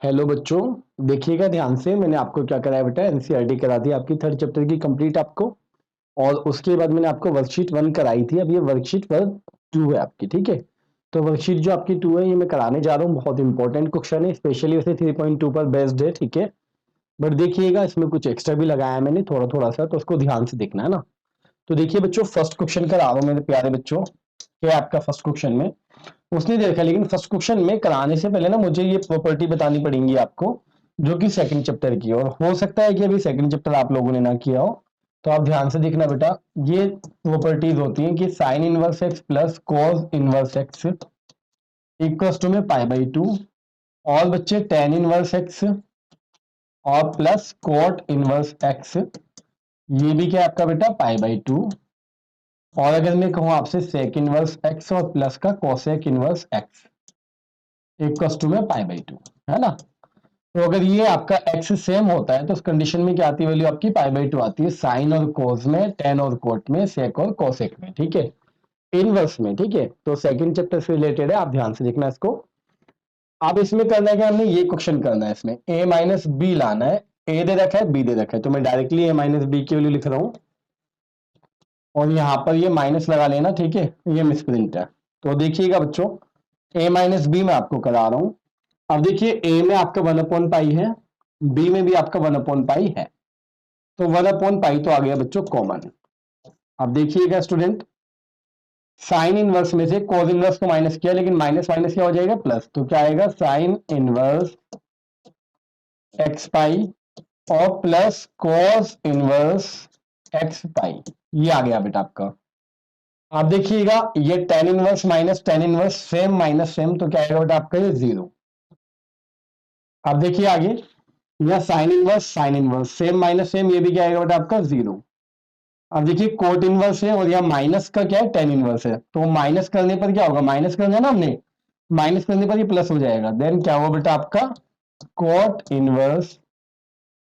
Hello बच्चों, देखिएगा ध्यान से। मैंने आपको क्या कराया बेटा, एनसीईआरटी करा दी आपकी थर्ड चैप्टर की कंप्लीट आपको। और उसके बाद मैंने आपको वर्कशीट 1 कराई थी। अब ये वर्कशीट वर्क 2 है आपकी, ठीक है। तो वर्कशीट जो आपकी 2 है ये मैं कराने जा रहा हूँ। बहुत इंपॉर्टेंट क्वेश्चन है, स्पेशली वैसे 3.2 पर बेस्ड है, ठीक है। बट देखिएगा इसमें कुछ एक्स्ट्रा भी लगाया है मैंने थोड़ा थोड़ा सा, तो उसको ध्यान से देखना है ना। तो देखिए बच्चों, फर्स्ट क्वेश्चन करा रहा हूँ मेरे प्यारे बच्चों। क्या है आपका फर्स्ट क्वेश्चन में? उसने देखा, लेकिन फर्स्ट क्वेश्चन में कराने से पहले ना मुझे ये प्रॉपर्टी बतानी पड़ेगी आपको, जो कि सेकंड चैप्टर की है। और हो सकता है कि अभी सेकंड चैप्टर आप लोगों ने ना किया हो, तो आप ध्यान से देखना बेटा। ये प्रॉपर्टीज होती हैं कि sine inverse x plus cos inverse x equals to में पाई/2, और बच्चे टेन इनवर्स एक्स और प्लस कॉट इनवर्स एक्स, ये भी क्या है आपका बेटा, पाई/2। और अगर मैं कहूं आपसे सेक इनवर्स एक्स और प्लस का cosec inverse x equals to में पाई/2, है ना। तो अगर ये आपका एक्स सेम होता है तो उस कंडीशन में क्या आती है वैल्यू आपकी, पाई/2 आती है। साइन और कोस में, टेन और कोट में, सेक और कोसेक में, ठीक है, इनवर्स में, ठीक है। तो सेकंड चैप्टर से रिलेटेड है, आप ध्यान से देखना इसको। अब इसमें करना है कि हमने ये क्वेश्चन करना है, इसमें a माइनस बी लाना है। a दे रखा है, b दे रखा है, तो मैं डायरेक्टली a माइनस बी की वैल्यू लिख रहा हूं। और यहाँ पर ये माइनस लगा लेना, ठीक है, ये मिसप्रिंट है। तो देखिएगा बच्चों, a माइनस बी मैं आपको करा रहा हूं। अब देखिए, a में आपका 1/पाई है, b में भी आपका 1/पाई है। तो 1/पाई तो आ गया बच्चों कॉमन। अब देखिएगा स्टूडेंट, साइन इनवर्स में से कोस इनवर्स को माइनस किया, लेकिन माइनस माइनस क्या हो जाएगा, प्लस। तो क्या आएगा, साइन इनवर्स एक्स पाई और प्लस कॉस इनवर्स एक्स पाई, ये आ गया बेटा आपका। आप देखिएगा, ये tan inverse minus tan inverse same minus same, तो क्या आएगा बेटा आपका, ये 0। अब देखिए आगे, या sine inverse same minus same, ये भी क्या आएगा बेटा आपका, 0। अब देखिए कोट इनवर्स है और यहाँ माइनस का क्या है, टेन इनवर्स है, तो माइनस करने पर क्या होगा, माइनस करना है ना हमने, माइनस करने पर ये प्लस हो जाएगा। देन क्या हुआ बेटा आपका, कोट इनवर्स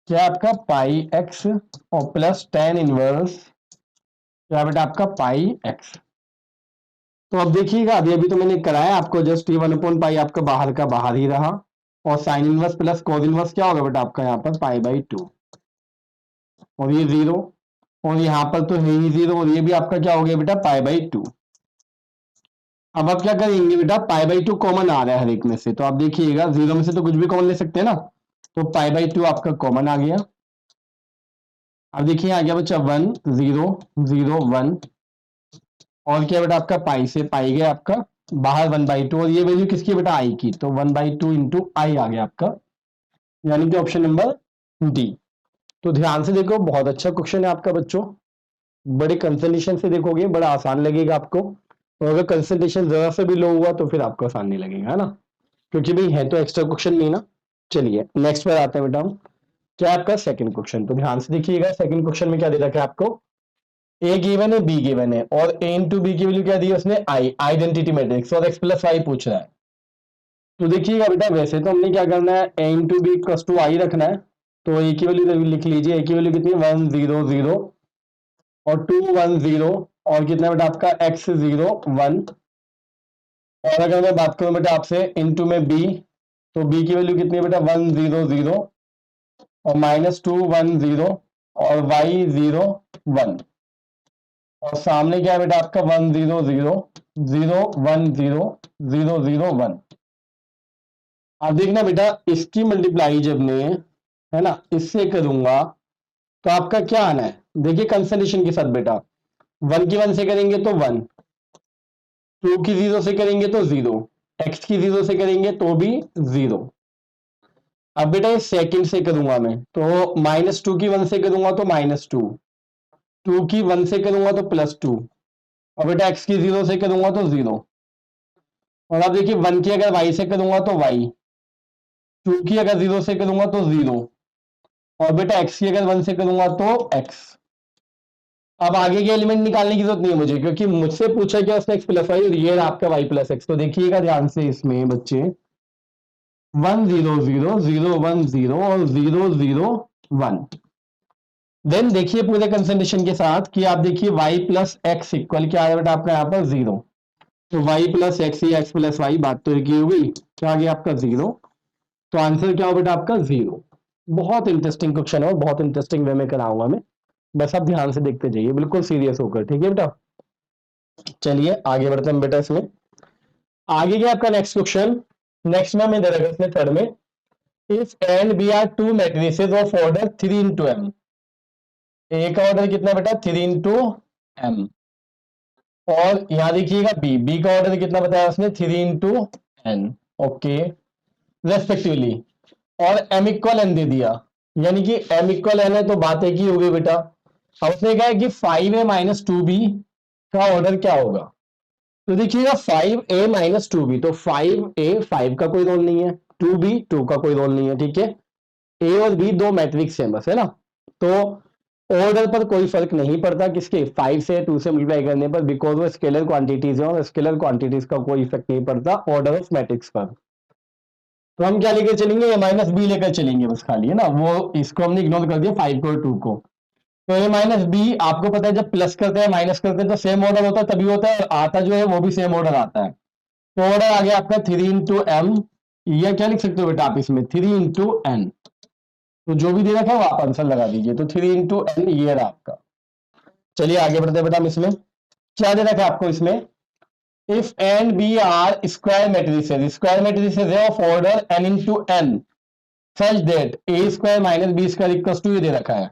क्या आपका पाई एक्स और प्लस टेन इनवर्स क्या बेटा आपका पाई एक्स। तो अब देखिएगा, अभी अभी तो मैंने कराया आपको, जस्ट ये 1/पाई आपका बाहर का बाहर ही रहा। और sine inverse plus cos inverse क्या होगा बेटा आपका यहाँ पर, पाई/2, और ये 0, और यहाँ पर तो है ही 0, और ये भी आपका क्या हो गया बेटा, पाई/2। अब आप क्या करेंगे बेटा, पाई/2 कॉमन आ रहा है हर एक में से, तो आप देखिएगा 0 में से तो कुछ भी कॉमन ले सकते हैं ना। तो पाई/2 आपका कॉमन आ गया। अब देखिए आ गया बच्चा 1 0 0 1, और क्या बेटा आपका पाई से पाई गया आपका बाहर 1/2, और ये वैल्यू किसकी बेटा, आई की, तो 1/2 इंटू आई आ गया आपका, यानी कि ऑप्शन नंबर डी। तो ध्यान से देखो, बहुत अच्छा क्वेश्चन है आपका बच्चों। बड़े कंसंट्रेशन से देखोगे बड़ा आसान लगेगा आपको, और अगर कंसंट्रेशन जरा से भी लो हुआ तो फिर आपको आसान नहीं लगेगा, है ना, क्योंकि भाई है तो एक्स्ट्रा क्वेश्चन नहीं ना। चलिए नेक्स्ट पर आते हैं बेटा हम। क्या आपका सेकंड क्वेश्चन, तो ध्यान से देखिएगा। सेकंड क्वेश्चन में क्या दे रखा है आपको, ए गिवन है, बी गिवन है, और ए इंटू बी की वैल्यू क्या दी है उसने, आई, आइडेंटिटी मैट्रिक्स, और एक्स प्लस वाई पूछ रहा है। तो देखिएगा बेटा, वैसे तो हमने क्या करना है, ए इंटू बी प्लस टू आई रखना है। तो ए की वैल्यू लिख लीजिए, ए की वैल्यू कितनी है, 1 0 0 और 2 1 0, और कितना बेटा आपका x 0 1। और अगर मैं बात करूं बेटा आपसे इंटू में b, तो b की वैल्यू कितनी है बेटा, 1 0 0 और -2 1 0 और y 0 1, और सामने क्या है बेटा आपका 1 0 0 0 1 0 0 0 1। अब देखना बेटा, इसकी मल्टीप्लाई जब मैं, है ना, इससे करूंगा तो आपका क्या आना है, देखिए कंसंट्रेशन के साथ बेटा, 1 की 1 से करेंगे तो 1, 2 की 0 से करेंगे तो 0, x की 0 से करेंगे तो भी 0। अब बेटा ये सेकंड से करूंगा मैं, तो -2 की 1 से करूंगा तो -2, 2 की 1 से करूंगा तो +2, और बेटा x की 0 से करूंगा तो 0। और अब देखिए 1 की अगर y से करूंगा तो y, 2 की अगर 0 से करूंगा तो 0, और बेटा x की अगर 1 से करूंगा तो x। अब आगे के एलिमेंट निकालने की जरूरत नहीं है मुझे, क्योंकि मुझसे पूछा गया उसने x प्लस वाई, और ये आपका y प्लस एक्स। तो देखिएगा ध्यान से इसमें बच्चे, 1 0 0 0 1 0 और 0 0 1। देन देखिए पूरे कंसंट्रेशन के साथ कि आप देखिए y प्लस एक्स इक्वल क्या है बेटा आपका यहाँ पर 0। तो y प्लस एक्स ही x प्लस वाई, बात तो एक ही हो गई, क्या आ गया आपका 0। तो आंसर क्या हो बेटा आपका 0। बहुत इंटरेस्टिंग क्वेश्चन है और बहुत इंटरेस्टिंग वे में कराऊंगा मैं, बस आप ध्यान से देखते जाइए बिल्कुल सीरियस होकर, ठीक है बेटा। चलिए आगे बढ़ते हैं बेटा इसमें। आगे क्या आपका नेक्स्ट क्वेश्चन, नेक्स्ट में हमें दे रखा इसमें थर्ड में, if and B are two matrices of order 3 into m। A का ऑर्डर कितना बेटा 3 into m, और यहां देखिएगा बी का ऑर्डर कितना बताया उसने 3 into n, ओके रेस्पेक्टिवली, और m इक्वल n दे दिया, यानी कि m इक्वल n है तो बात एक ही हो गई बेटा। अब उसने कहा है कि 5a माइनस 2b का ऑर्डर क्या होगा, तो देखिएगा 5a माइनस 2b, तो 5a 5 का कोई रोल नहीं है, 2b 2 का कोई रोल नहीं है, ठीक है। ए और बी दो मैट्रिक्स है बस, है ना, तो ऑर्डर पर कोई फर्क नहीं पड़ता किसके 5 से 2 से मल्टीप्लाई करने पर, बिकॉज वो स्केलर क्वांटिटीज है और स्केलर क्वांटिटीज का कोई इफेक्ट नहीं पड़ता ऑर्डर ऑफ मैट्रिक्स पर। तो हम क्या लेकर चलेंगे, ए माइनस बी लेकर चलेंगे बस खाली, है ना, वो इसको हमने इग्नोर कर दिया 5 को और 2 को। तो ए माइनस बी आपको पता है जब प्लस करते हैं माइनस करते हैं तो सेम ऑर्डर होता है, तभी होता है, और आता जो है वो भी सेम ऑर्डर आता है। तो ऑर्डर आ गया आपका 3 into m, या क्या लिख सकते हो बेटा आप इसमें 3 into n, तो जो भी दे रखा है वो आप आंसर लगा दीजिए, तो 3 into n ये रहा आपका। चलिए आगे बढ़ते हैं बेटा, हम इसमें क्या दे रखा है आपको इसमें, if and B are square matrices है of order n into n such that a square minus B square equals to, ये दे रखा है।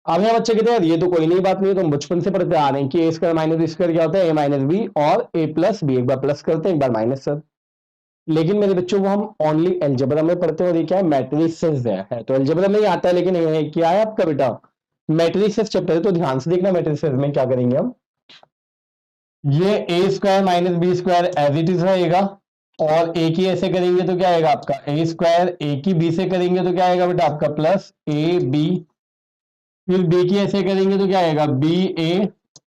अब यहाँ बच्चे कहते हैं ये तो कोई नई बात नहीं है, तो हम बचपन से पढ़ते आ रहे हैं कि ए स्क्वायर माइनस बी स्क्वायर क्या होता है, ए माइनस बी, और ए प्लस बी, एक बार प्लस करते हैं एक बार माइनस सर। लेकिन मेरे बच्चों वो हम ओनली एल्जेब्रा में पढ़ते हैं, और ये क्या है मैट्रिसेस है, तो एल्जेब्रा में ही आता है, लेकिन ये क्या है आपका बेटा मैट्रिसेस चैप्टर है, तो ध्यान से देखना मैट्रिसेस में क्या करेंगे हम, ये A square minus B square as it is रहेगा, और ए की ऐसे करेंगे तो क्या आएगा आपका ए स्क्वायर, ए की बी से करेंगे तो क्या आएगा बेटा आपका प्लस ए बी, फिर बी की ऐसे करेंगे तो क्या आएगा बी ए,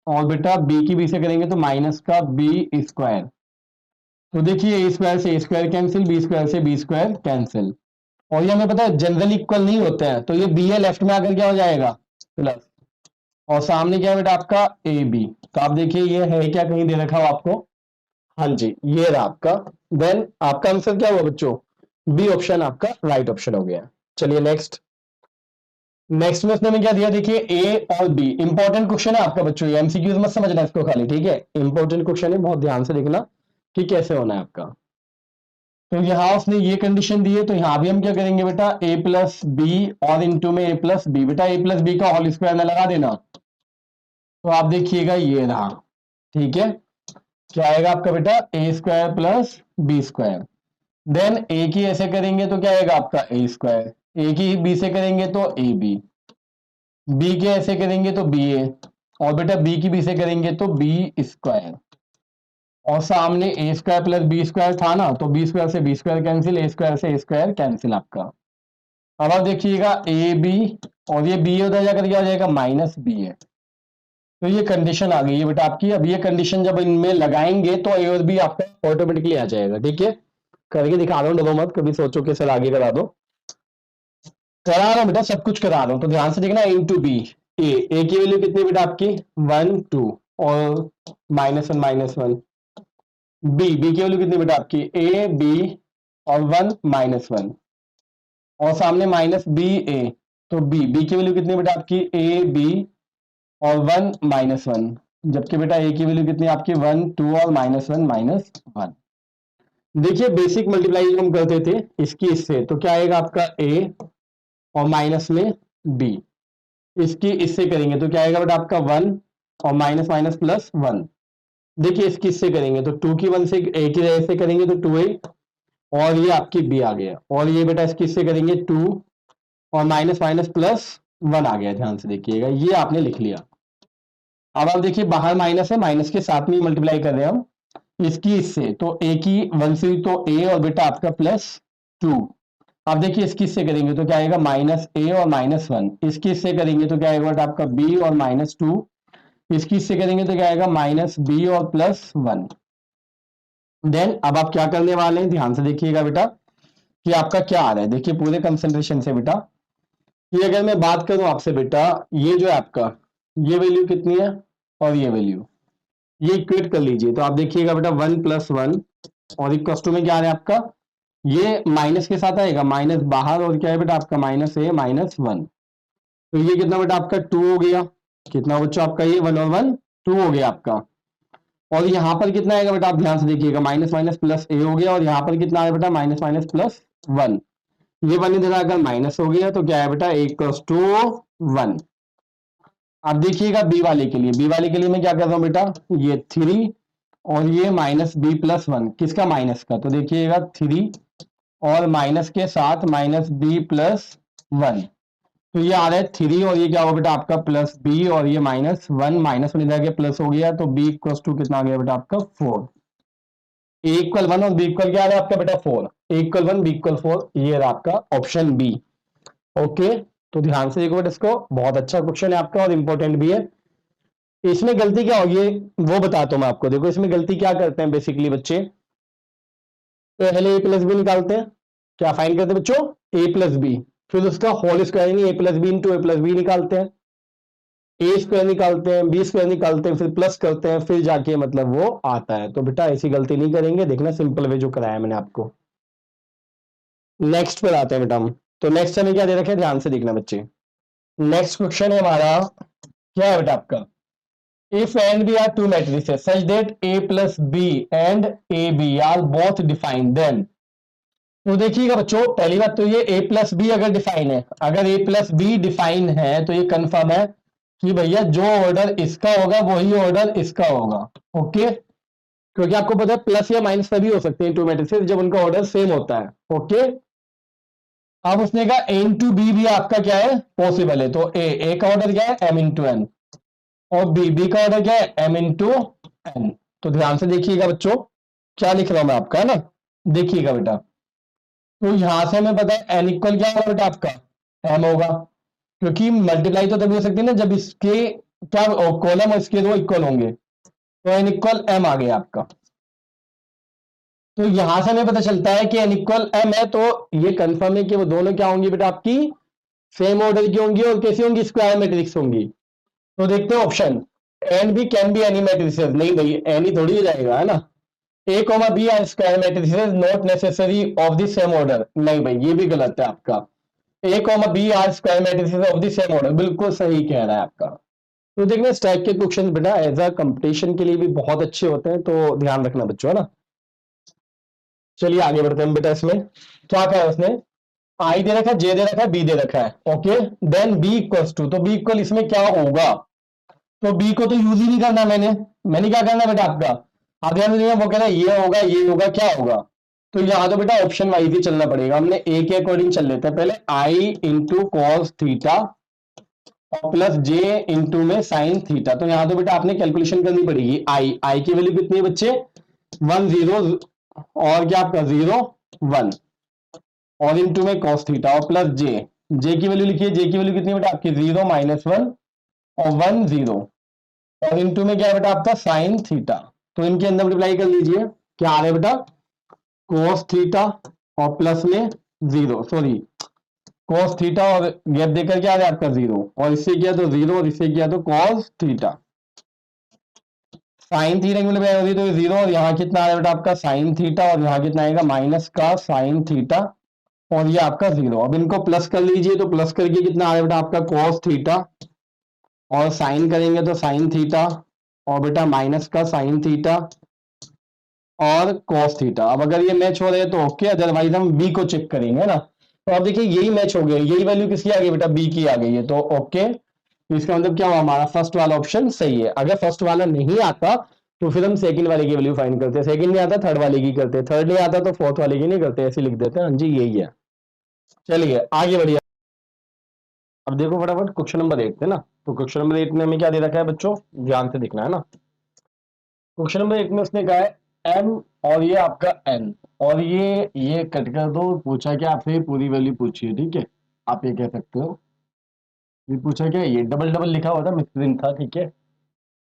और बेटा बी की बी से करेंगे तो माइनस का बी स्क्वायर। तो देखिए ए स्क्वायर से ए स्क्वायर कैंसिल, बी स्क्वायर से बी स्क्वायर कैंसिल, और ये हमें पता है जनरल इक्वल नहीं होते हैं, तो ये बी है लेफ्ट में आकर क्या हो जाएगा प्लस, और सामने क्या है बेटा आपका ए बी, तो आप देखिए ये है क्या कहीं दे रखा हो आपको, हाँ जी ये रहा आपका। देन आपका आंसर क्या हुआ बच्चों, बी ऑप्शन आपका राइट ऑप्शन हो गया। चलिए नेक्स्ट, नेक्स्ट में उसने हमें क्या दिया, देखिए ए और बी, इंपॉर्टेंट क्वेश्चन है आपका बच्चों, ये एमसीक्यूज मत समझना इसको खाली, ठीक है, इंपॉर्टेंट क्वेश्चन है, बहुत ध्यान से देखना कि कैसे होना है आपका। तो यहाँ उसने ये कंडीशन दी है, तो यहाँ भी हम क्या करेंगे बेटा ए प्लस बी और इंटू में ए प्लस बी, बेटा ए प्लस बी का होल स्क्वायर में लगा देना, तो आप देखिएगा ये रहा, ठीक है, क्या आएगा आपका बेटा A square plus B square, then A की ऐसे करेंगे तो क्या आएगा आपका ए स्क्वायर, ए की बी से करेंगे तो ए बी, बी के ऐसे करेंगे तो बी ए, और बेटा बी की बी से करेंगे तो बी स्क्वायर, और सामने ए स्क्वायर प्लस बी स्क्वायर था ना, तो बी स्क्वायर से बी स्क्वायर कैंसिल, ए स्क्वायर से ए स्क्वायर कैंसिल आपका। अब आप देखिएगा ए बी, और ये बी उधर जाकर क्या हो जाएगा माइनस बी है, तो ये कंडीशन आ गई है बेटा आपकी। अब ये कंडीशन जब इनमें लगाएंगे तो ए और बी आपका ऑटोमेटिकली आ जाएगा, ठीक है, करके दिखा रहा हूँ, डरो मत, कभी सोचो कि सर आगे करा दो, करा रहा हूँ बेटा, सब कुछ करा रहा हूँ, तो ध्यान से देखना, ए इंटू बी, ए की वैल्यू कितनी बेटा आपकी 1 2 और -1 बी की वैल्यू कितनी बेटा आपकी ए बी और 1 -1, और सामने माइनस बी ए, तो बी की वैल्यू कितनी बेटा आपकी ए बी और 1 -1, जबकि बेटा ए की वैल्यू कितनी आपकी 1 2 और -1 देखिए बेसिक मल्टीप्लाई हम करते थे इसकी इससे, तो क्या आएगा आपका ए और माइनस में बी, इसकी इससे करेंगे तो क्या आएगा बेटा आपका 1 और माइनस माइनस प्लस 1, देखिए इसकी इससे करेंगे तो 2 की 1 से ए की वजह से करेंगे तो 2a, और ये आपकी बी आ गया, और ये बेटा इसकी इससे करेंगे 2 और माइनस माइनस प्लस 1 आ गया, ध्यान से देखिएगा ये आपने लिख लिया। अब आप देखिए बाहर माइनस है, माइनस के साथ में मल्टीप्लाई कर रहे हैं हम इसकी इससे, तो ए की 1 से तो ए और बेटा आपका प्लस 2, अब देखिए इसकी इससे करेंगे तो क्या आएगा माइनस ए और -1, इसकी इससे करेंगे तो क्या आएगा बेटा आपका बी और -2, इसकी इससे करेंगे तो क्या आएगा माइनस बी और +1। देन अब आप क्या करने वाले हैं, ध्यान से देखिएगा बेटा कि आपका क्या आ रहा है, देखिए पूरे कंसंट्रेशन से बेटा, कि अगर मैं बात करूं आपसे बेटा, ये जो है आपका ये वैल्यू कितनी है और ये वैल्यू, ये इक्वेट कर लीजिए, तो आप देखिएगा बेटा 1 + 1 और इक्वल टू में क्या आ रहा है आपका ये माइनस के साथ आएगा, माइनस बाहर, और क्या है बेटा आपका माइनस ए माइनस वन। तो ये कितना बेटा आपका टू हो गया। कितना बच्चों आपका ये वन और वन टू हो गया आपका। और यहाँ पर कितना आएगा बेटा आप ध्यान से देखिएगा, माइनस माइनस प्लस ए हो गया, और यहाँ पर कितना आया बेटा माइनस माइनस प्लस वन। ये वन इधर अगर माइनस हो गया तो क्या है बेटा ए इक्वल्स टू वन। अब देखिएगा बी वाले के लिए, बी वाले के लिए मैं क्या कर रहा हूँ बेटा, ये थ्री और ये माइनस बी प्लस वन, किसका माइनस का, तो देखिएगा थ्री और माइनस के साथ माइनस बी प्लस वन। तो ये आ रहा है थ्री और ये क्या होगा बेटा आपका प्लस बी, और ये माइनस वन इधर के प्लस हो गया, तो बी इक्वल टू कितना आ गया बेटा आपका फोर। ए इक्वल वन और बी इक्वल क्या आ रहा है आपका बेटा four, A equal one B equal four, ये रहा आपका ऑप्शन बी। ओके, तो ध्यान से देखो बेटा इसको, बहुत अच्छा क्वेश्चन है आपका और इंपॉर्टेंट भी है। इसमें गलती क्या होगी वो बताता हूं मैं आपको। देखो इसमें गलती क्या करते हैं बेसिकली बच्चे, पहले ए प्लस बी निकालते हैं, क्या फाइंड करते हैं बच्चों, ए प्लस बी, फिर उसका होल स्क्वायर ए प्लस बी इंटू ए प्लस बी निकालते हैं, ए स्क्वायर निकालते हैं, बी स्क्वायर निकालते हैं, फिर प्लस करते हैं, फिर जाके मतलब वो आता है। तो बेटा ऐसी गलती नहीं करेंगे, देखना सिंपल वे जो कराया मैंने आपको। नेक्स्ट पर आते हैं बेटा हम। तो नेक्स्ट हमें क्या दे रखा है, ध्यान से देखना बच्चे। नेक्स्ट क्वेश्चन है हमारा, क्या है बेटा आपका, if and b are two matrices such that a plus b and ab are both defined then। तो देखिएगा बच्चों, पहली बात तो ये a प्लस बी अगर डिफाइन है, अगर a प्लस बी डिफाइन है तो ये कंफर्म है कि भैया जो ऑर्डर इसका होगा वही ऑर्डर इसका होगा। ओके, क्योंकि आपको पता है प्लस या माइनस तभी हो सकते हैं टू मैट्रिसेस जब उनका ऑर्डर सेम होता है। ओके, अब उसने कहा ए इंटू बी भी आपका क्या है पॉसिबल है, तो ए का ऑर्डर क्या है एम इंटू एन, और बी का ऑर्डर क्या है एम इंटू एन। तो ध्यान से देखिएगा बच्चों, क्या लिख रहा हूं मैं आपका, है ना, देखिएगा बेटा। तो यहां से हमें पता है एन इक्वल क्या होगा बेटा आपका एम होगा, क्योंकि मल्टीप्लाई तो तभी हो सकती है ना जब इसके क्या कॉलम और इसके दो इक्वल होंगे, तो एन इक्वल एम आ गया आपका। तो यहां से हमें पता चलता है कि एन इक्वल एम है, तो ये कंफर्म है कि वो दोनों क्या होंगी बेटा आपकी सेम ऑर्डर की होंगी और कैसी होंगी स्क्वायर मैट्रिक्स होंगी। तो देखते हैं option, and B can be any matrices, नहीं भाई एन ही थोड़ी हो जाएगा, है ना। A comma B are square matrices not necessary of the same order, नहीं भाई ये भी गलत है आपका। A comma B are square matrices of the same order, बिल्कुल सही कह रहा है आपका। तो देखना इस टाइप के क्वेश्चन बेटा एज अ कंपटीशन के लिए भी बहुत अच्छे होते हैं, तो ध्यान रखना बच्चों, है ना। चलिए आगे बढ़ते हैं बेटा। इसमें क्या कहा है उसने, आई दे रखा है, जे दे रखा है, बी दे रखा है। Okay, then B equals to, तो बी इक्वल इसमें क्या होगा, तो बी को तो यूज ही नहीं करना मैंने क्या करना बेटा आपका, आप ध्यान दीजिएगा, वो कह रहा है ये होगा क्या होगा। तो यहां तो बेटा ऑप्शन वाइज ही चलना पड़ेगा, हमने ए के अकॉर्डिंग चल लेते हैं पहले, आई इंटू कॉस थीटा और प्लस जे इंटू में साइन थीटा। तो यहां तो बेटा आपने कैलकुलेशन करनी पड़ेगी, आई की वैल्यू कितनी है बच्चे वन जीरो, और क्या आपका जीरो वन, और इंटू में कॉस थीटा और प्लस जे की वैल्यू लिखिए, जे की वैल्यू कितनी है बेटा आपकी जीरो माइनस वन और वन जीरो, और इनटू में क्या है बेटा आपका साइन थीटा। तो इनके अंदर मल्टीप्लाई कर लीजिए, क्या आ रहा है बेटा कोस थीटा और प्लस में जीरो, सॉरी कोस थीटा और गैप देकर क्या आ रहा है आपका जीरो, और इससे किया तो जीरो और इससे किया तो कॉस थीटा। साइन थीटा की मल्टीप्लाई होगी तो जीरो, और यहाँ कितना आ रहा है बेटा आपका साइन थीटा, और यहाँ कितना आएगा माइनस का साइन थीटा, और ये आपका जीरो। अब इनको प्लस कर लीजिए, तो प्लस करके कितना आ रहा है बेटा आपका कॉस थीटा, और साइन करेंगे तो साइन थीटा, और बेटा माइनस का साइन थीटा और cos थीटा। अब अगर ये मैच हो रहे हैं तो ओके, अदरवाइज हम बी को चेक करेंगे ना। तो अब देखिए यही मैच हो गया, यही वैल्यू किसकी आ गई बेटा बी की आ गई है, तो ओके। तो इसका मतलब क्या हुआ, हमारा फर्स्ट वाला ऑप्शन सही है। अगर फर्स्ट वाला नहीं आता तो फिर हम सेकंड वाले की वैल्यू फाइंड करते हैं, सेकंड नहीं आता थर्ड वाले की करते हैं, थर्ड नहीं आता तो फोर्थ वाले की नहीं करते, ऐसे लिख देते हैं। हाँ जी यही है, चलिए आगे बढ़िए। अब देखो फटाफट क्वेश्चन नंबर 8 है ना, तो क्वेश्चन नंबर 8 में हमें क्या दे रखा है बच्चों, ध्यान से देखना है ना। क्वेश्चन नंबर 8 में उसने कहा है एम और ये आपका एन, और ये कट कर दो, पूछा क्या आपसे पूरी वैल्यू पूछी है, ठीक है, आप ये कह सकते हो। ये पूछा क्या, ये डबल डबल लिखा हुआ था, मिसप्रिंट था, ठीक है।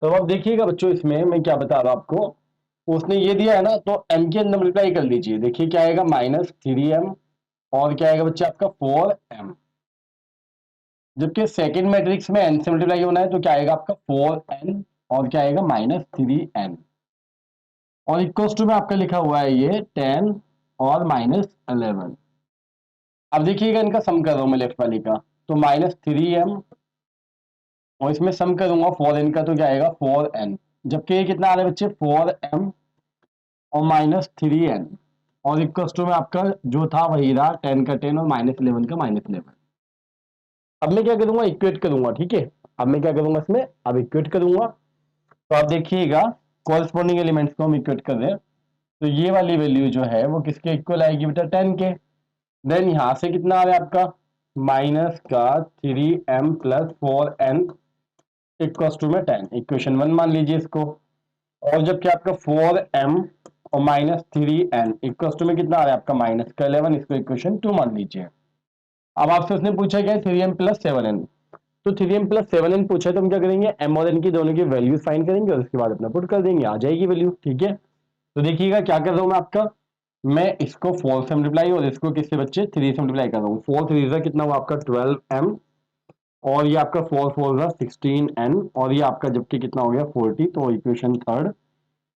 तो अब देखिएगा बच्चों, इसमें मैं क्या बता रहा हूं आपको, उसने ये दिया है ना, तो एम के अंदर मल्टीप्लाई कर लीजिए, देखिए क्या आएगा माइनस थ्री एम, और क्या आएगा बच्चे आपका फोर एम। जबकि सेकेंड मैट्रिक्स में एन से मल्टीप्लाई होना है, तो क्या आएगा आपका फोर एन, और क्या आएगा माइनस थ्री एन, और इक्वल्स टू में आपका लिखा हुआ है ये टेन, और -11। अब देखिएगा इनका सम कर रहा हूं मैं लेफ्ट वाली का, तो -3m और इसमें सम करूंगा 4n का, तो क्या आएगा 4n। जबकि ये कितना आ रहा है बच्चे 4m और -3n, और इक्वल्स टू में आपका जो था वही रहा 10 का 10 और -11 का -11। अब मैं क्या करूंगा इक्वेट करूंगा, ठीक है। अब मैं क्या करूंगा इसमें, अब इक्वेट करूंगा। तो आप देखिएगा कॉरस्पॉन्डिंग एलिमेंट्स को हम इक्वेट कर रहे हैं, तो ये वाली वैल्यू जो है वो किसके इक्वल आएगी बेटा 10 के। देन यहां से कितना आ रहा है आपका माइनस का 3m plus 4n equals to में 10, इक्वेशन 1 मान लीजिए इसको। और जबकि आपका 4m और -3n इक्वल्स टू में कितना आ रहा है आपका -11, इसको इक्वेशन 2 मान लीजिए। अब आपसे उसने पूछा क्या है 3m प्लस 7n, तो 3m प्लस 7n पूछा है, तो हम क्या करेंगे m और n की दोनों की वैल्यू फाइंड करेंगे और उसके बाद अपना पुट कर देंगे, आ जाएगी वैल्यू, ठीक है। तो देखिएगा क्या कर रहा हूं मैं आपका, मैं इसको 4 से मल्टीप्लाई और इसको किससे बच्चे 3 से मल्टीप्लाई कर रहा हूँ। 4 3 कितना हुआ आपका 12m, और ये आपका 4 4 16n, और ये आपका जबकि कितना हो गया 40, तो इक्वेशन थर्ड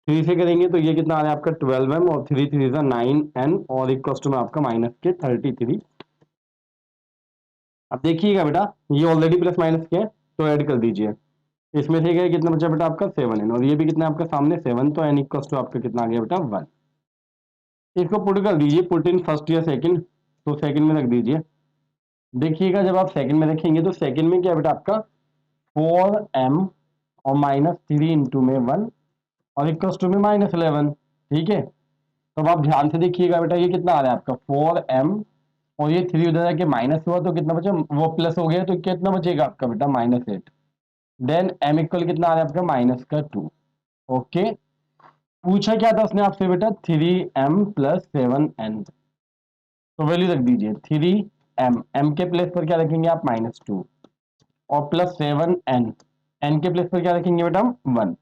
3 से करेंगे तो ये कितना आ रहा है आपका 12m और 3 3 9n, और इक्वल टू में आपका माइनस के 33। अब देखिएगा बेटा ये ऑलरेडी प्लस माइनस के हैं, तो ऐड कर दीजिए। इसमें से क्या कितना बचा बेटा आपका 7n, और ये भी कितना है आपका सामने 7, तो n इक्वल टू आपका कितना आ गया बेटा 1। इसको पुट कर दीजिए, पुट इन फर्स्ट या सेकंड, तो सेकंड में रख दीजिए। देखिएगा जब आप सेकंड में रखेंगे तो सेकंड में क्या बेटा आपका 4m और -3 इंटू में 1 और इक्वल टू में -11, ठीक है। तो अब आप ध्यान से देखिएगा बेटा ये कितना आ रहा है आपका 4m, और ये 3 उधर जाके माइनस हुआ तो कितना बचा, वो प्लस हो गया तो कितना बचेगा आपका बेटा -8। देन m इक्वल कितना आ रहा है आपका -2। ओके, पूछा क्या था उसने आपसे बेटा 3m प्लस 7n, तो वैल्यू रख दीजिए 3m, m के प्लेस पर क्या रखेंगे आप -2, और प्लस 7n, n के प्लेस पर क्या रखेंगे बेटा हम 1।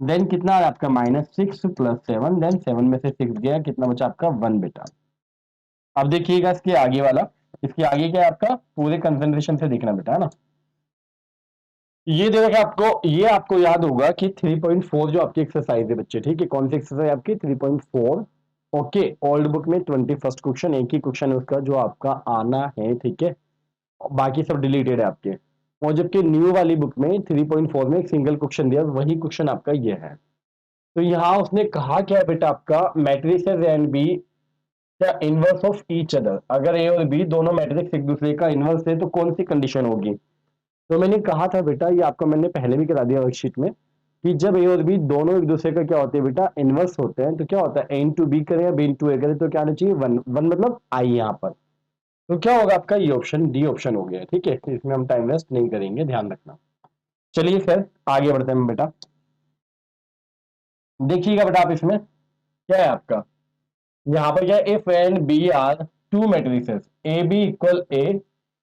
देन कितना आ रहा है आपका -6 प्लस 7, देन 7 में से 6 गया, कितना बचा आपका 1 बेटा। अब देखिएगा इसके आगे वाला, इसके आगे क्या है आपका पूरे कंसंट्रेशन से देखना बेटा, है ना। ये दे रखा आपको, ये आपको याद होगा कि 3.4 जो आपकी एक्सरसाइज है बच्चे, ठीक है। कौन सी एक्सरसाइज आपकी 3.4, ओके। ओल्ड बुक में 21st क्वेश्चन, एक ही क्वेश्चन है उसका जो आपका आना है, ठीक है। बाकी सब डिलीटेड है आपके। और जबकि न्यू वाली बुक में 3.4 में एक सिंगल क्वेश्चन दिया, वही क्वेश्चन आपका ये है। तो यहाँ उसने कहा क्या है बेटा आपका मैट्रिसेस एंड बी क्या इनवर्स ऑफ ईच अदर, अगर ए और बी दोनों मैट्रिक्स एक दूसरे का इनवर्स है तो कौन सी कंडीशन होगी। तो मैंने कहा था बेटा, ये आपका मैंने पहले भी करा दिया वर्कशीट में, कि जब ए और बी दोनों एक दूसरे का क्या होते हैं बेटा इनवर्स होते हैं, तो क्या होता है ए इंटू बी करें या बी इंटू ए करें तो क्या आना चाहिए 1 1, मतलब आई यहाँ पर। तो क्या होगा आपका ये ऑप्शन डी ऑप्शन हो गया, ठीक है। इसमें हम टाइम वेस्ट नहीं करेंगे, ध्यान रखना। चलिए फिर आगे बढ़ते हैं बेटा। देखिएगा बेटा आप इसमें क्या है आपका, यहाँ पर क्या है if and B are two matrices A B equal A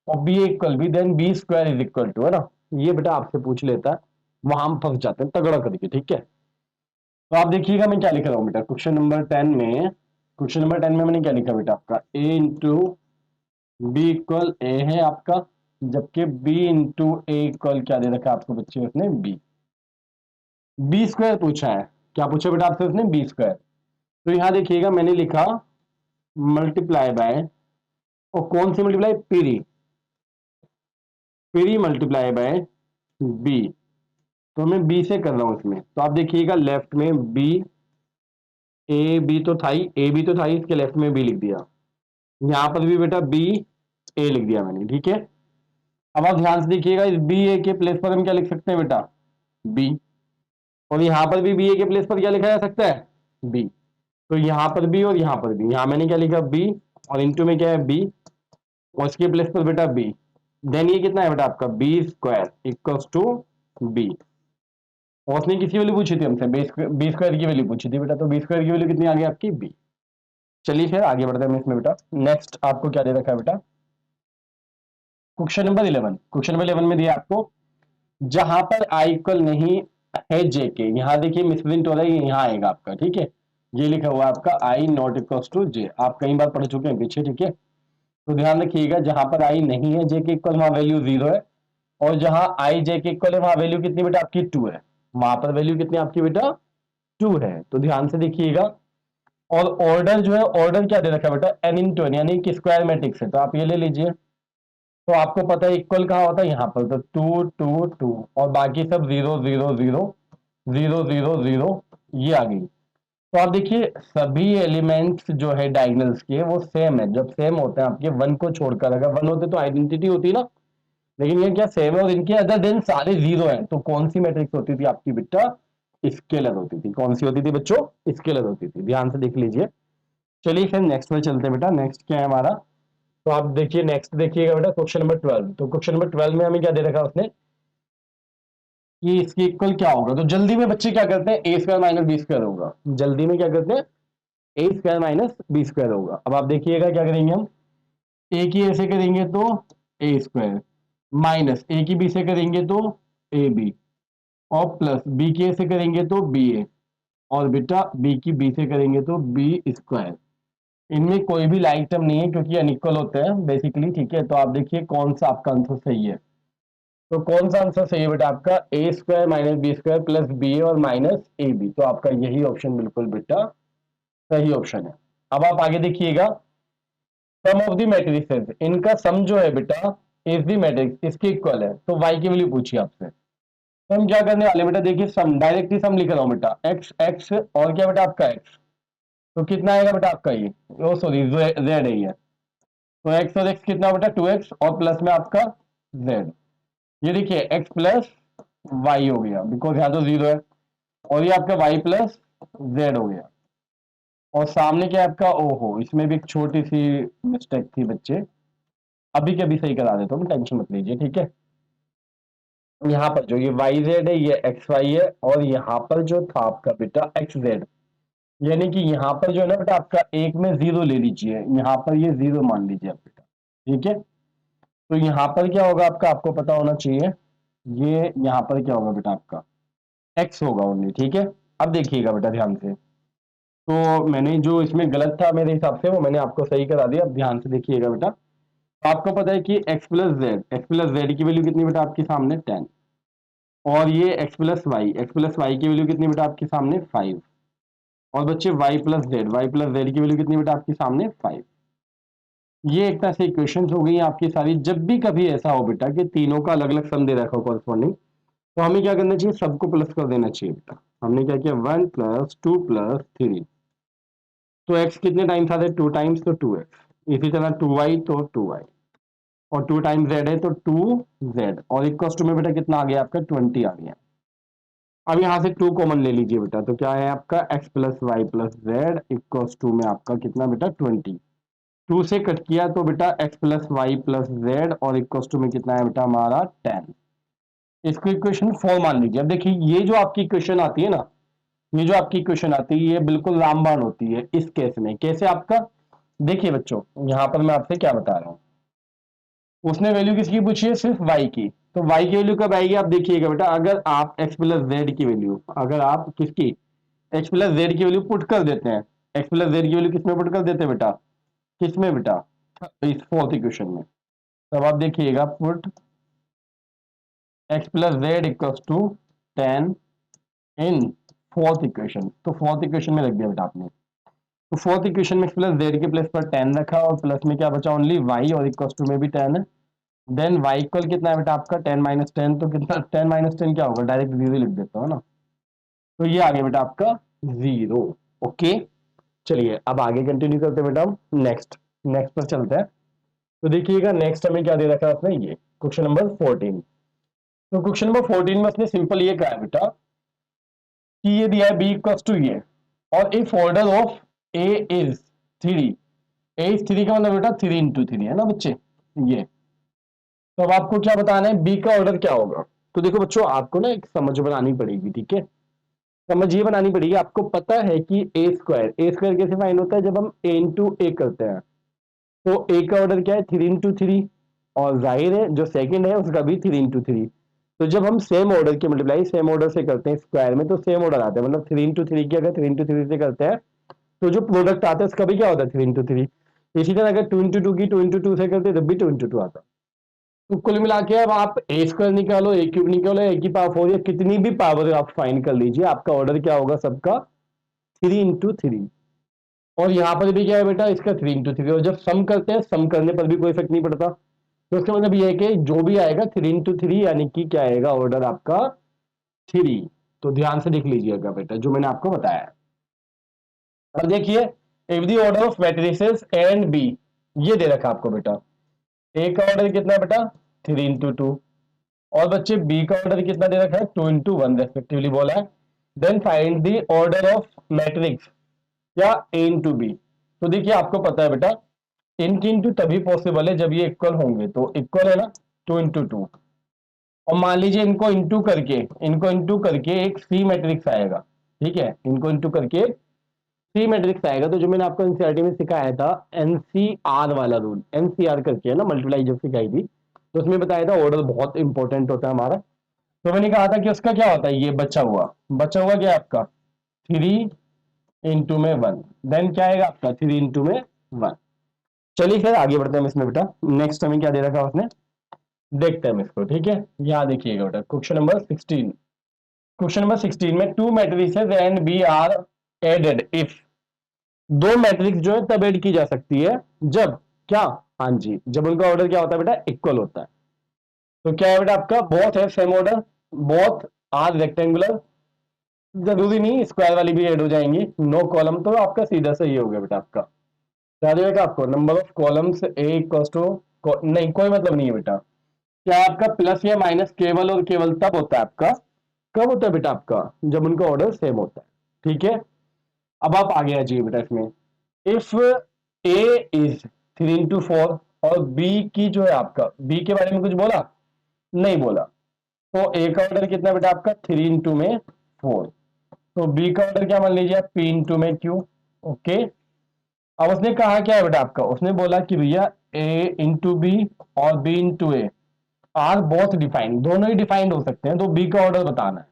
और B equal B, then B square is equal to, है ना। ये बेटा आपसे पूछ लेता है, वहां हम फंस जाते हैं तगड़ा करके, ठीक है। तो आप देखिएगा मैं क्या लिख रहा हूं बेटा क्वेश्चन नंबर 10 में, क्वेश्चन नंबर 10 में मैंने क्या लिखा बेटा आपका ए इंटू बी इक्वल ए है आपका, जबकि बी इंटू ए इक्वल क्या दे रखा है आपको बच्चे उसने बी, बी स्क्वायर पूछा है। क्या पूछा बेटा आपसे उसने बी स्क्वायर। तो यहां देखिएगा मैंने लिखा मल्टीप्लाई बाय, और कौन सी मल्टीप्लाई पीरी, पीरी मल्टीप्लाई बाय बी, तो मैं बी से कर रहा हूं इसमें। तो आप देखिएगा लेफ्ट में बी, ए बी तो था ही, ए बी तो था ही, इसके लेफ्ट में बी लिख दिया, यहां पर भी बेटा बी ए लिख दिया मैंने, ठीक है। अब आप ध्यान से देखिएगा इस बी ए के प्लेस पर हम क्या लिख सकते हैं बेटा बी, और यहां पर भी बी ए के प्लेस पर क्या लिखा जा सकता है बी। तो यहां पर भी और यहां पर भी, यहां मैंने क्या लिखा बी और इंटू में क्या है बी, और इसके प्लेस पर बेटा बी। देन ये कितना है बेटा आपका B square equals to B, और उसने किसी वैल्यू पूछी थी हमसे बी स्क्वायर की वैल्यू पूछी थी बेटा, तो बी स्क्वायर की वैल्यू कितनी आ गई आपकी बी। चलिए फिर आगे बढ़ते हैं इसमें बेटा। नेक्स्ट आपको क्या दे रखा है बेटा क्वेश्चन नंबर 11, क्वेश्चन नंबर 11 में दिया आपको जहां पर आई इक्वल नहीं है जे के, यहां देखिए मिसप्रिंट हो रहा है, यहां आएगा आपका, ठीक है। ये लिखा हुआ है आपका आई नॉट इक्वल्स टू जे, आप कई बार पढ़ चुके हैं पीछे, ठीक है। तो ध्यान रखिएगा जहां पर आई नहीं है जे के इक्वल वहां वैल्यू 0 है, और जहां आई जे के इक्वल है वहां वैल्यू कितनी बेटा आपकी 2 है, वहां पर वैल्यू कितनी आपकी बेटा 2 है। तो ध्यान से देखिएगा और ऑर्डर जो है, ऑर्डर क्या दे रखा है बेटा, n इंटू एन, यानी कि स्क्वायर मैट्रिक्स है, तो आप ये ले लीजिए। तो आपको पता है इक्वल कहाँ होता है, यहाँ पर, तो 2 2 2, और बाकी सब 0 0 0 0 0 0 ये आ गई। तो आप देखिए सभी एलिमेंट्स जो है डायगोनल्स के वो सेम है, जब सेम होते हैं आपके, वन को छोड़कर, अगर वन होते तो आइडेंटिटी होती ना, लेकिन ये क्या सेम है, और इनके अदर देन सारे जीरो हैं, तो कौन सी मैट्रिक्स होती थी आपकी बेटा, स्केलर होती थी। कौन सी होती थी बच्चों, स्केलर होती थी, ध्यान से देख लीजिए। चलिए फिर नेक्स्ट में चलते हैं बेटा, नेक्स्ट क्या है हमारा। तो आप देखिए नेक्स्ट, देखिएगा बेटा क्वेश्चन नंबर 12। तो क्वेश्चन नंबर 12 में हमें क्या दे रखा है उसने, कि इसके इक्वल क्या होगा। तो जल्दी में बच्चे क्या करते हैं, ए स्क्वायर माइनस बी स्क्वायर होगा। जल्दी में क्या करते हैं, ए स्क्वायर माइनस बी स्क्वायर होगा। अब आप देखिएगा क्या करेंगे हम, ए की ए से करेंगे तो ए स्क्वायर, माइनस ए की बी से करेंगे तो ए बी, और प्लस बी की ए से करेंगे तो बी ए, और बेटा बी की बी से करेंगे तो बी स्क्वायर। इनमें कोई भी लाइक टर्म नहीं है क्योंकि अनइक्वल होते हैं बेसिकली, ठीक है। तो आप देखिए कौन सा आपका आंसर सही है। तो कौन सा आंसर सही है बेटा आपका, A square minus B square plus B A और माइनस ए बी। तो आपका यही ऑप्शन बिल्कुल बेटा सही ऑप्शन है। अब आप आगे देखिएगा, सम ऑफ द मैट्रिसेस, इनका सम जो है बेटा इज द मैट्रिक्स, इसके इक्वल है। तो वाई की वैल्यू पूछिए आपसे, तो हम क्या करने वाले बेटा, देखिए सम, डायरेक्टली सम लिख रहा हूं बेटा, एक्स एक्स और क्या बेटा आपका एक्स, तो कितना आएगा बेटा आपका ये, ओ सॉरी जेड है ये। तो एक्स और एक्स कितना बेटा 2x, और प्लस में आपका जेड। ये देखिए एक्स प्लस वाई हो गया, बिकॉज यहाँ तो जीरो है, और ये आपका वाई प्लस जेड हो गया। और सामने क्या है आपका, ओहो इसमें भी एक छोटी सी मिस्टेक थी बच्चे, अभी के अभी सही करा देता हूँ, टेंशन मत लीजिए, ठीक है। यहाँ पर जो ये वाई जेड है ये एक्स वाई है, और यहाँ पर जो था आपका बेटा एक्स जेड, यानी कि यहाँ पर जो है ना बेटा आपका एक में जीरो ले लीजिए, यहाँ पर ये जीरो मान लीजिए आप बेटा, ठीक है। तो यहाँ पर क्या होगा आपका, आपको पता होना चाहिए, ये यहाँ पर क्या होगा बेटा आपका एक्स होगा ओनली, ठीक है। अब देखिएगा बेटा ध्यान से, तो मैंने जो इसमें गलत था मेरे हिसाब से वो मैंने आपको सही करा दिया। अब ध्यान से देखिएगा बेटा, आपको पता है कि एक्स प्लस जेड की वैल्यू कितनी बेटा आपके सामने 10, और ये एक्स प्लस वाई की वैल्यू कितनी बेटा आपके सामने 5, और बच्चे वाई प्लस जेड की वैल्यू कितनी बेटा आपके सामने 5। ये एक तरह से इक्वेशंस हो गई आपकी सारी। जब भी कभी ऐसा हो बेटा कि तीनों का अलग अलग सम दे रखा हो कॉरस्पॉन्डिंग, तो हमें क्या करना चाहिए, सबको प्लस कर देना चाहिए बेटा। हमने क्या किया, 1 प्लस 2 प्लस 3, तो x कितने टाइम्स आते हैं, 2 टाइम्स, तो 2x। इसी तरह 2y तो 2y, और 2 टाइम्स z है तो 2z, और इक्वल्स टू में बेटा कितना आ गया आपका 20 आ गया। अब यहाँ से 2 कॉमन ले लीजिए बेटा, तो क्या है आपका x plus y plus z equals to में आपका कितना बेटा 20। 2 से कट किया तो बेटा x plus y plus z, और इक्वल्स टू में कितना है बेटा हमारा 10। इसको इक्वेशन 4 मान लीजिए। अब देखिए ये जो आपकी इक्वेशन आती है ना, ये जो आपकी इक्वेशन आती है ये बिल्कुल रामबाण होती है इस केस में। कैसे आपका, देखिए बच्चों यहाँ पर मैं आपसे क्या बता रहा हूँ, उसने वैल्यू किसकी पूछी है, सिर्फ y की। तो y की वैल्यू कब आएगी, आप देखिएगा बेटा, अगर आप x प्लस जेड की वैल्यू, अगर आप किसकी x प्लस जेड की वैल्यू पुट कर देते हैं, x प्लस जेड की वैल्यू किसमें पुट कर देते हैं बेटा, किसमें बेटा, इस फोर्थ इक्वेशन में। तब आप देखिएगा put x plus z equals to 10 in fourth equation, तो फोर्थ इक्वेशन में रख दिया बेटा आपने। तो फोर्थ इक्वेशन में x प्लस जेड के प्लेस पर 10 रखा, और प्लस में क्या बचा ओनली y, और इक्वल्स टू में भी 10 है। देन y इक्वल कितना है बेटा आपका 10 माइनस 10, तो कितना 10 माइनस 10 क्या होगा, डायरेक्ट जीरो लिख देता हूँ ना। तो ये आ गया बेटा आपका जीरो। ओके, चलिए अब आगे कंटिन्यू करते हैं बेटा हम नेक्स्ट, नेक्स्ट पर चलते हैं। तो देखिएगा नेक्स्ट हमें क्या दे रखा है उसने, ये क्वेश्चन नंबर 14। तो क्वेश्चन नंबर 14 में उसने सिंपल ये कहा है बेटा कि ये दिया है बी इक्वल्स टू ये, और if order of A is 3, A is 3 का मतलब बेटा 3 इंटू 3 है ना बच्चे ये। तो अब आपको क्या बताना है, बी का ऑर्डर क्या होगा। तो देखो बच्चों आपको ना एक समझ बनानी पड़ेगी, ठीक है। समझ ये बनानी पड़ेगी, आपको पता है कि ए स्क्वायर कैसे फाइंड होता है, जब हम ए इंटू ए करते हैं। तो ए का ऑर्डर क्या है 3 इंटू 3, और जाहिर है जो सेकंड है उसका भी 3 इंटू 3। तो जब हम सेम ऑर्डर की मल्टीप्लाई सेम ऑर्डर से करते हैं स्क्वायर में, तो सेम ऑर्डर आता है, मतलब 3 इंटू 3 की अगर 3 इंटू 3 से करते हैं तो जो प्रोडक्ट आता है उसका भी क्या होता है 3 इंटू 3। इसी तरह अगर 2 इंटू 2 की 2 इंटू 2 से करते हैं तब भी 2 इंटू 2 आता है। तो कुल मिला के अब आप ए स्क्वायर निकालो, ए क्यूब निकालो, ए की पावर 4, या कितनी भी पावर आप फाइंड कर लीजिए, आपका ऑर्डर क्या होगा सबका 3 इंटू 3। और यहाँ पर भी क्या है बेटा, इसका 3 into 3, और जब सम करते हैं सम करने पर भी कोई इफेक्ट नहीं पड़ता। तो इसका मतलब ये है कि जो भी आएगा 3 into 3 यानी कि क्या आएगा, ऑर्डर आपका 3। तो ध्यान से देख लीजिएगा बेटा जो मैंने आपको बताया। अब देखिए, if the order of matrices A and B, ये दे रखा आपको बेटा, ए का ऑर्डर कितना है बेटा 3 into 2, और बच्चे बी का ऑर्डर कितना दे रखा है 2 into 1 रेस्पेक्टिवली बोला है। Then find the order of matrix या ए इंटू बी। तो देखिए आपको पता है बेटा, इनकी इंटू तभी पॉसिबल है जब ये इक्वल होंगे, तो इक्वल है ना 2 into 2। और मान लीजिए इनको इंटू करके एक सी मैट्रिक्स आएगा, ठीक है, इनको इंटू करके सी मैट्रिक्स आएगा। तो जो मैंने आपको एनसीईआरटी में सिखाया था एनसीआर वाला रूल, एनसीआर करके है ना, मल्टीप्लाई जब सिखाई थी, तो उसमें बताया था ऑर्डर बहुत इंपॉर्टेंट होता है हमारा। तो मैंने कहा था कि उसका क्या होता है, ये बचा हुआ क्या है आपका 3 into 1, देन क्या आएगा आपका 3 into 1। चलिए फिर आगे बढ़ते हैं इसमें बेटा, नेक्स्ट हमें क्या दे रखा है उसने, देखते हैं इसको, ठीक है। यहाँ देखिएगा बेटा क्वेश्चन नंबर 16 में two matrices and B are added if, दो मैट्रिक्स जो है तब ऐड की जा सकती है जब क्या, हाँ जी, जब उनका ऑर्डर क्या होता है बेटा, इक्वल होता है। तो क्या है बेटा आपका, बोथ है same order, both are rectangular, जरूरी नहीं स्क्वायर वाली भी ऐड हो जाएंगी, नो कॉलम, तो आपका सीधा सही हो गया बेटा आपका। क्या देगा आपको, number of columns A equals to, नहीं कोई मतलब नहीं है बेटा, क्या आपका प्लस या माइनस केवल और केवल तब होता है आपका, कब होता है बेटा आपका, जब उनका ऑर्डर सेम होता है, ठीक है। अब आप आगे आ जाइए बेटा इसमें, इफ ए इज 3 into 4 और बी की जो है आपका, बी के बारे में कुछ बोला नहीं बोला, तो ए का ऑर्डर कितना बेटा आपका 3 into 4, तो बी का ऑर्डर क्या मान लीजिए आप P into Q। ओके, अब उसने कहा क्या है बेटा आपका, उसने बोला कि भैया A into B और B into A are both defined, दोनों ही डिफाइंड हो सकते हैं, तो बी का ऑर्डर बताना है।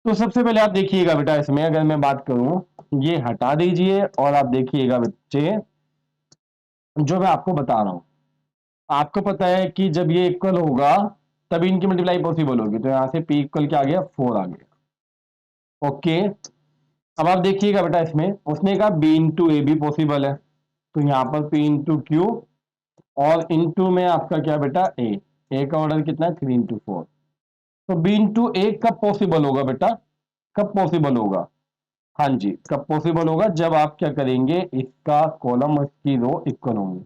तो सबसे पहले आप देखिएगा बेटा इसमें, अगर मैं बात करूं ये हटा दीजिए, और आप देखिएगा बच्चे जो मैं आपको बता रहा हूं, आपको पता है कि जब ये इक्वल होगा तभी इनकी मल्टीप्लाई पॉसिबल होगी, तो यहां से P इक्वल क्या आ गया 4 आ गया। ओके, अब आप देखिएगा बेटा इसमें उसने कहा B into A भी पॉसिबल है, तो यहाँ पर P into Q और इंटू में आपका क्या बेटा ए का ऑर्डर कितना है 3 into 4। तो B into A कब पॉसिबल होगा बेटा, कब पॉसिबल होगा, हाँ जी कब पॉसिबल होगा, जब आप क्या करेंगे इसका कॉलम और इसकी रो इक्वल होंगे,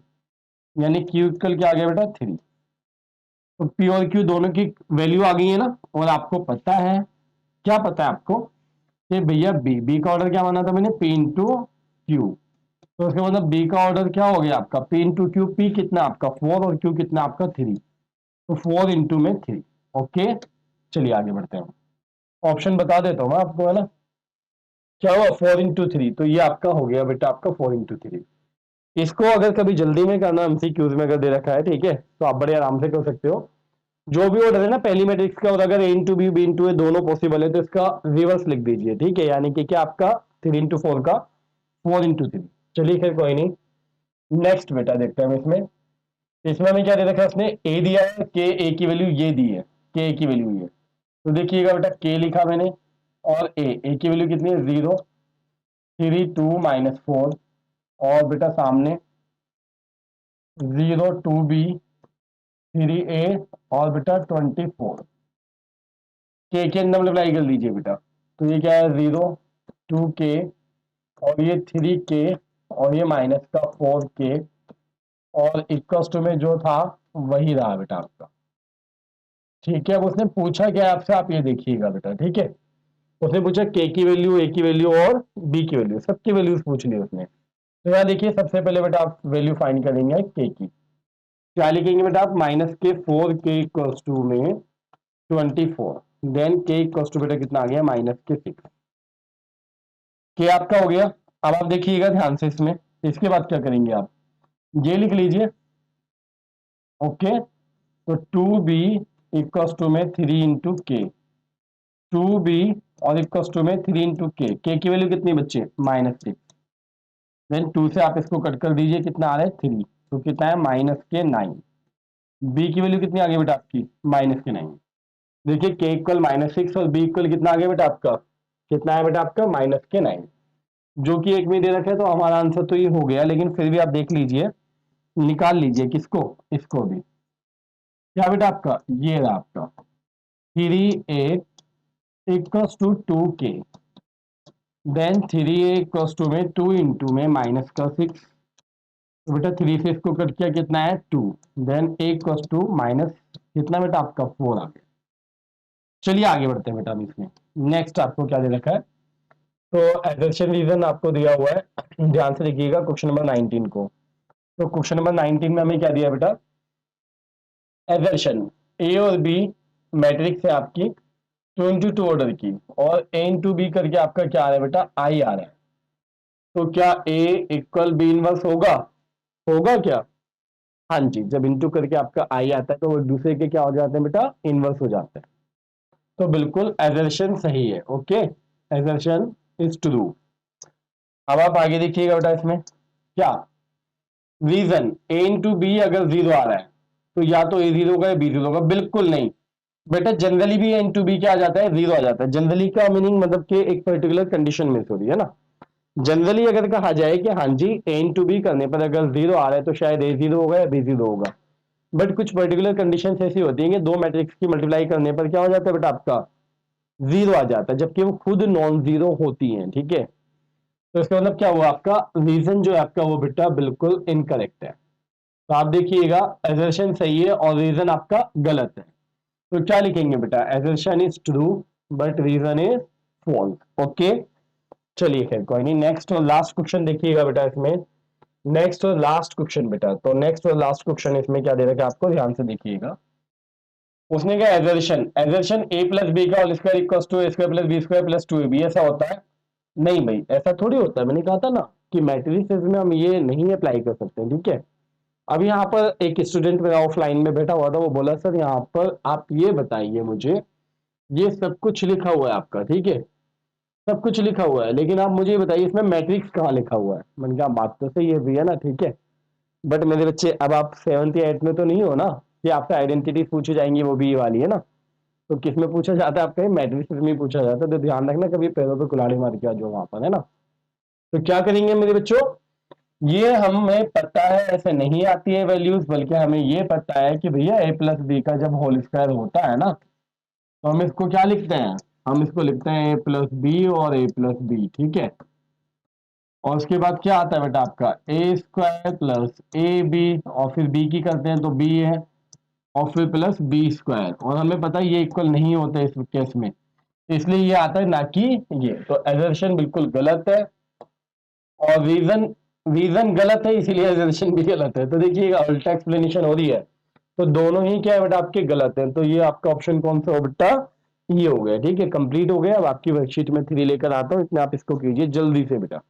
यानी Q इक्वल क्या आ गया बेटा 3। तो P और Q दोनों की वैल्यू आ गई है ना, और आपको पता है, क्या पता है आपको कि भैया बी का ऑर्डर क्या माना था मैंने P into Q, तो उसके मतलब बी का ऑर्डर क्या हो गया आपका P into Q, P कितना आपका 4 और Q कितना आपका 3, तो 4 into 3। ओके, चलिए आगे बढ़ते हैं, ऑप्शन बता देता हूँ मैं आपको, है ना, क्या हुआ 4 into 3, तो ये आपका हो गया बेटा आपका 4 into 3। इसको अगर कभी जल्दी में करना एमसीक्यूज में अगर दे रखा है, ठीक है, तो आप बड़े आराम से कर सकते हो। जो भी ऑर्डर है ना पहली मैट्रिक्स का, और अगर A into B B into A दोनों पॉसिबल है तो इसका रिवर्स लिख दीजिए, ठीक है, यानी कि क्या आपका 3 into 4 का 4 into 3। चलिए खैर कोई नहीं, नेक्स्ट बेटा देखते हैं हम इसमें, इसमें हमें क्या दे रखा है, उसने ए दिया है, के ए की वैल्यू ये दी है, के ए की वैल्यू ये, तो देखिएगा बेटा के लिखा मैंने, और ए की वैल्यू कितनी है 0, 3 2 -4, और बेटा सामने 0 2B 3A और बेटा 24, के अंदर मल्टीप्लाई कर दीजिए बेटा, तो ये क्या है 0 2K और ये 3K और ये माइनस का 4K, और इक्वल्स टू में जो था वही रहा बेटा आपका, ठीक है। अब उसने पूछा क्या है आपसे, आप ये देखिएगा बेटा, ठीक है, उसने पूछा के की वैल्यू, ए की वैल्यू और बी की वैल्यू, सबकी वैल्यूज पूछ ली उसने। तो यहाँ देखिए सबसे पहले बेटा आप वैल्यू फाइंड करेंगे के की, क्या लिखेंगे बेटा आप -के 4K इक्वल्स टू में 24, देन के इक्वल्स टू बेटा कितना आ गया -के 6, के आपका हो गया। अब आप देखिएगा ध्यान से इसमें, इसके बाद क्या करेंगे आप ये लिख लीजिए। ओके, तो 2B इक्वल्स टू में 3 into K, 2B और इक्वल्स टू में 3 into K, के की वैल्यू कितनी बच्चे -6, देन 2 से आप इसको कट कर दीजिए, कितना आ रहा है 3, तो कितना है -के 9, बी की वैल्यू कितनी आ गई बेटा आपकी -के 9। देखिए के इक्वल -6 और बी इक्वल कितना आ गया बेटा आपका, कितना है बेटा आपका -के 9। जो कि एक में दे रखा है, तो हमारा आंसर तो ये हो गया, लेकिन फिर भी आप देख लीजिए, निकाल लीजिए किसको, इसको भी। क्या बेटा आपका ये रहा आपका 3a equals to 2k, then 3a equals to में 2 इंटू में माइनस का 6, तो बेटा 3 से इसको कट किया, कितना है 2, then a equals to minus कितना बेटा आपका 4 आ गया। चलिए आगे बढ़ते हैं बेटा अब इसमें। नेक्स्ट आपको क्या दे रखा है, तो एजर्शन रीजन आपको दिया हुआ है, ध्यान से देखिएगा क्वेश्चन नंबर 19 को। तो क्वेश्चन नंबर 19 में हमें क्या दिया बेटा, एजर्शन ए और बी मैट्रिक्स है आपकी 2 इंटू 2 ऑर्डर की, और ए इंटू बी करके आपका क्या आ रहा है बेटा, आई आ रहा है। तो क्या ए इक्वल बी इनवर्स होगा, होगा क्या, हाँ जी, जब इंटू करके आपका आई आता है तो वो एक दूसरे के क्या हो जाते हैं बेटा, इनवर्स हो जाते हैं। तो बिल्कुल एजर्शन सही है, ओके, एजर्शन इज ट्रू। अब आप आगे देखिएगा बेटा इसमें क्या, रीजन ए इंटू बी अगर जीरो आ रहा है तो या तो ए जीरो होगा या बी जीरो होगा, बिल्कुल नहीं बेटा, जनरली भी ए इंटू बी क्या आ जाता है, जीरो आ जाता है। जनरली का मीनिंग मतलब कि एक पर्टिकुलर कंडीशन में हो रही है ना। जनरली अगर कहा जाए कि हाँ जी ए इंटू बी करने पर अगर जीरो आ रहा है तो शायद ए जीरो होगा या बी जीरो होगा, बट कुछ पर्टिकुलर कंडीशन ऐसी होती है कि दो मैट्रिक्स की मल्टीप्लाई करने पर क्या हो जाता है बेटा आपका, जीरो आ जाता है, जबकि वो खुद नॉन जीरो होती हैं, ठीक है। तो इसका मतलब क्या हुआ, आपका रीजन जो है आपका वो बेटा बिल्कुल इनकरेक्ट है। तो आप देखिएगा एजर्शन सही है और रीजन आपका गलत है। तो क्या लिखेंगे बेटा, assertion is true but reason is false, okay. चलिए खैर कोई नहीं, नेक्स्ट और लास्ट क्वेश्चन देखिएगा बेटा इसमें, नेक्स्ट और लास्ट क्वेश्चन बेटा। तो नेक्स्ट और लास्ट क्वेश्चन इसमें क्या दे रखा है आपको, ध्यान से देखिएगा। उसने क्या assertion, assertion A plus B का whole square equals to A square plus B square plus 2ab ऐसा होता है, नहीं भाई ऐसा थोड़ी होता है, मैंने कहा था ना कि मैट्रिसेस में हम ये नहीं अप्लाई कर सकते, ठीक है। अब यहाँ पर एक स्टूडेंट मेरा ऑफलाइन में बैठा हुआ था, वो बोला सर यहाँ पर आप ये बताइए मुझे, ये सब कुछ लिखा हुआ है आपका, ठीक है, सब कुछ लिखा हुआ है, लेकिन आप मुझे ये बताइए इसमें मैट्रिक्स कहाँ लिखा हुआ है। मैंने कहा बात तो सही है भैया ना, ठीक है, बट मेरे बच्चे अब आप 7th या 8th में तो नहीं हो ना कि आपसे आइडेंटिटी पूछी जाएंगी, वो भी ये वाली है ना। तो किस में पूछा जाता है, आपका मैट्रिक्स में पूछा जाता है, तो ध्यान रखना कभी पैरों पे कुल्हाड़ी मार के आ जाओ वहां पर, है ना। तो क्या करेंगे मेरे बच्चों, ये हमें पता है ऐसे नहीं आती है वैल्यूज, बल्कि हमें ये पता है कि भैया ए प्लस बी का जब होल स्क्वायर होता है ना, तो हम इसको क्या लिखते हैं, हम इसको लिखते हैं ए प्लस बी और ए प्लस बी, ठीक है। और उसके बाद क्या आता है बेटा आपका A square plus A B, और फिर बी की करते हैं तो बी है, और फिर प्लस बी स्क्वायर, और हमें पता है ये इक्वल नहीं होता इस केस में, इसलिए ये आता है ना कि ये। तो एजर्शन बिल्कुल गलत है, और रीजन रीजन गलत है, इसीलिए एजर्शन भी गलत है। तो देखिएगा उल्टा एक्सप्लेनेशन हो रही है, तो दोनों ही क्या है बेटा आपके गलत है। तो ये आपका ऑप्शन कौन सा हो बेटा, ये हो गया, ठीक है, कंप्लीट हो गया। अब आपकी वर्कशीट में 3 लेकर आता हूँ, इसमें आप इसको कीजिए जल्दी से बेटा।